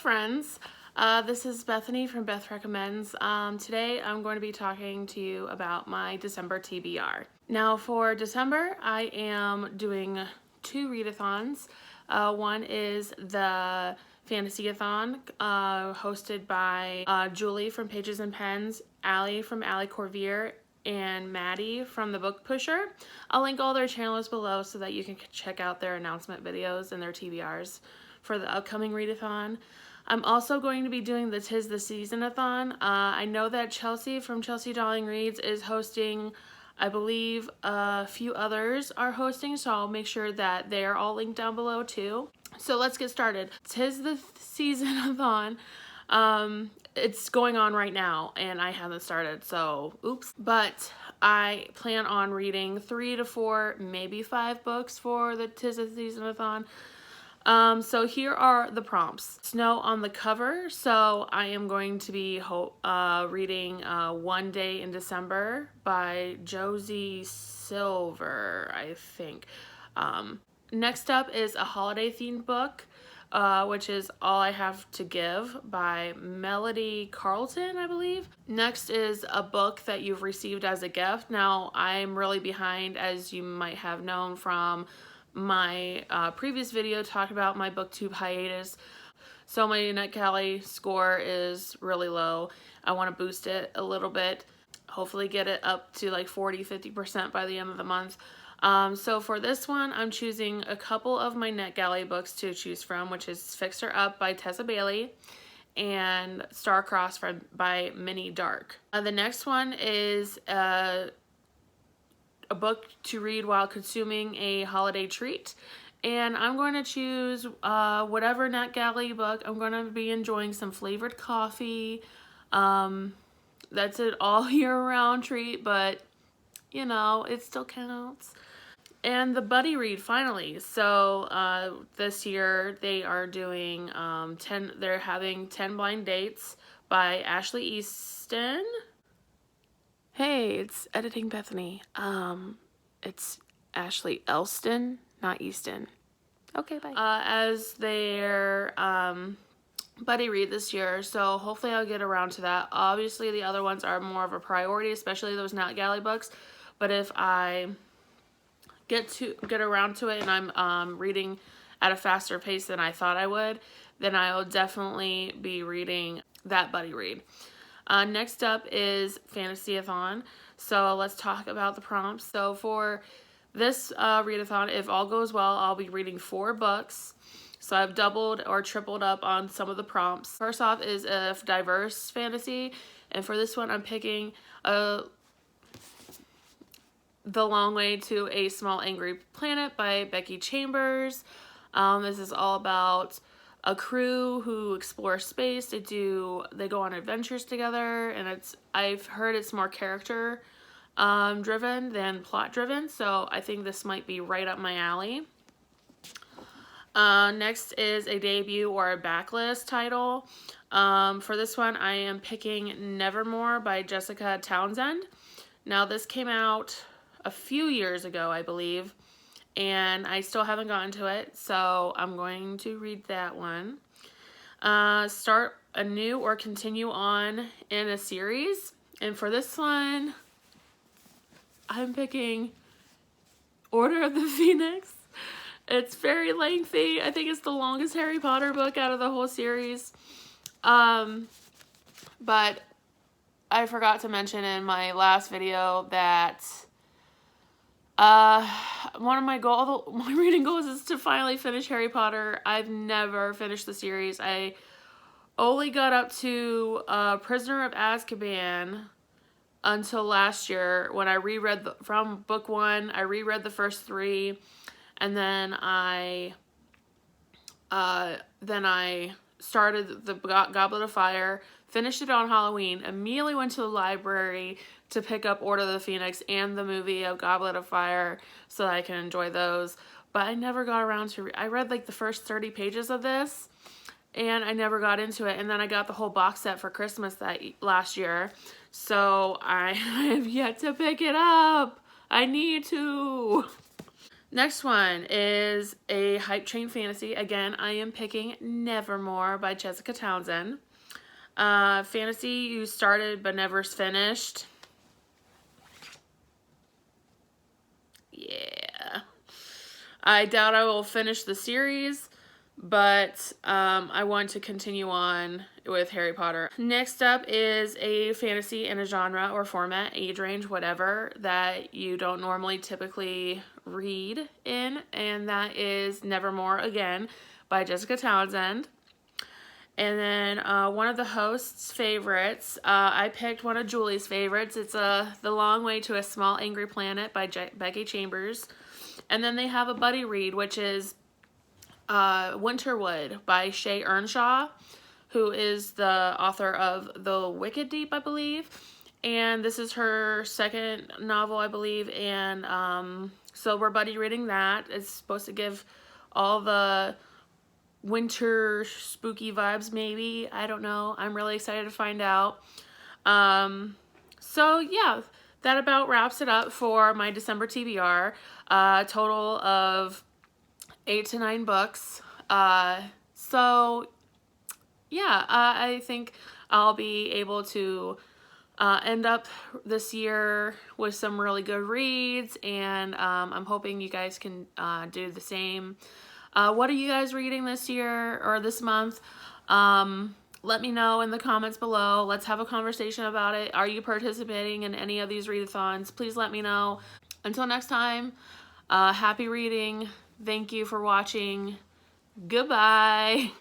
friends. This is Bethany from BethRecommends. Today I'm going to be talking to you about my December TBR. Now for December, I am doing 2 readathons. One is the Fantasyathon, hosted by Julie from Pages and Pens, Allie from Allie Corvier, and Maddie from the Book Pusher. I'll link all their channels below so that you can check out their announcement videos and their TBRs for the upcoming readathon. I'm also going to be doing the tis-the-season-athon. I know that Chelsea from Chelsea Darling Reads is hosting. I believe a few others are hosting, so I'll make sure that they are all linked down below too. So let's get started. Tis-the-season-athon. It's going on right now and I haven't started, so oops. But I plan on reading 3 to 4, maybe 5 books for the tis-the-season-athon. So here are the prompts. Snow on the cover, so I am going to be reading One Day in December by Josie Silver, I think. Next up is a holiday themed book, which is All I Have to Give by Melody Carlton, I believe. Next is a book that you've received as a gift. Now, I'm really behind, as you might have known from my previous video talked about my booktube hiatus. So my NetGalley score is really low. I want to boost it a little bit, hopefully get it up to like 40-50% by the end of the month. So for this one, I'm choosing a couple of my NetGalley books to choose from, which is Fix Her Up by Tessa Bailey and Star-Crossed by Minnie Dark. The next one is a book to read while consuming a holiday treat, and I'm going to choose whatever NetGalley book. I'm going to be enjoying some flavored coffee. That's an all year round treat, but you know, it still counts. And the buddy read finally. So this year they are doing they're having 10 Blind Dates by Ashley Easton. Hey, it's Editing Bethany. It's Ashley Elston, not Easton. Okay, bye. As their buddy read this year, so hopefully I'll get around to that. Obviously, the other ones are more of a priority, especially those NetGalley books. But if I get around to it and I'm reading at a faster pace than I thought I would, then I'll definitely be reading that buddy read. Next up is Fantasyathon. So let's talk about the prompts. So for this readathon, if all goes well, I'll be reading 4 books. So I've doubled or tripled up on some of the prompts. First off is a diverse fantasy. And for this one, I'm picking The Long Way to a Small Angry Planet by Becky Chambers. This is all about a crew who explore space. They go on adventures together, and I've heard it's more character driven than plot driven, so I think this might be right up my alley. Next is a debut or a backlist title. For this one, I am picking Nevermore by Jessica Townsend. Now this came out a few years ago, I believe, and I still haven't gotten to it, so I'm going to read that one. Start a new or continue on in a series, and for this one, I'm picking Order of the Phoenix. It's very lengthy. I think it's the longest Harry Potter book out of the whole series. But I forgot to mention in my last video that one of my reading goals is to finally finish Harry Potter. I've never finished the series. I only got up to Prisoner of Azkaban until last year when I reread from book 1. I reread the first 3, and then I started the Goblet of Fire, finished it on Halloween, immediately went to the library to pick up Order of the Phoenix and the movie of Goblet of Fire so that I can enjoy those. But I never got around to I read like the first 30 pages of this, and I never got into it. And then I got the whole box set for Christmas last year, so I have yet to pick it up. I need to. Next one is a hype train fantasy. Again, I am picking Nevermore by Jessica Townsend. Fantasy you started but never finished. Yeah. I doubt I will finish the series, but I want to continue on with Harry Potter. Next up is a fantasy in a genre or format, age range, whatever, that you don't normally typically read in, and that is Nevermore, again, by Jessica Townsend. And then one of the host's favorites, I picked one of Julie's favorites. It's The Long Way to a Small Angry Planet by Becky Chambers. And then they have a buddy read, which is Winterwood by Shay Earnshaw, who is the author of The Wicked Deep, I believe. And this is her second novel, I believe. And so we're buddy reading that. It's supposed to give all the winter spooky vibes, maybe. I don't know. I'm really excited to find out. So yeah, that about wraps it up for my December TBR. Total of 8 to 9 books. So yeah, I think I'll be able to end up this year with some really good reads, and I'm hoping you guys can do the same. What are you guys reading this year or this month? Let me know in the comments below. Let's have a conversation about it. Are you participating in any of these readathons? Please let me know. Until next time, happy reading. Thank you for watching. Goodbye.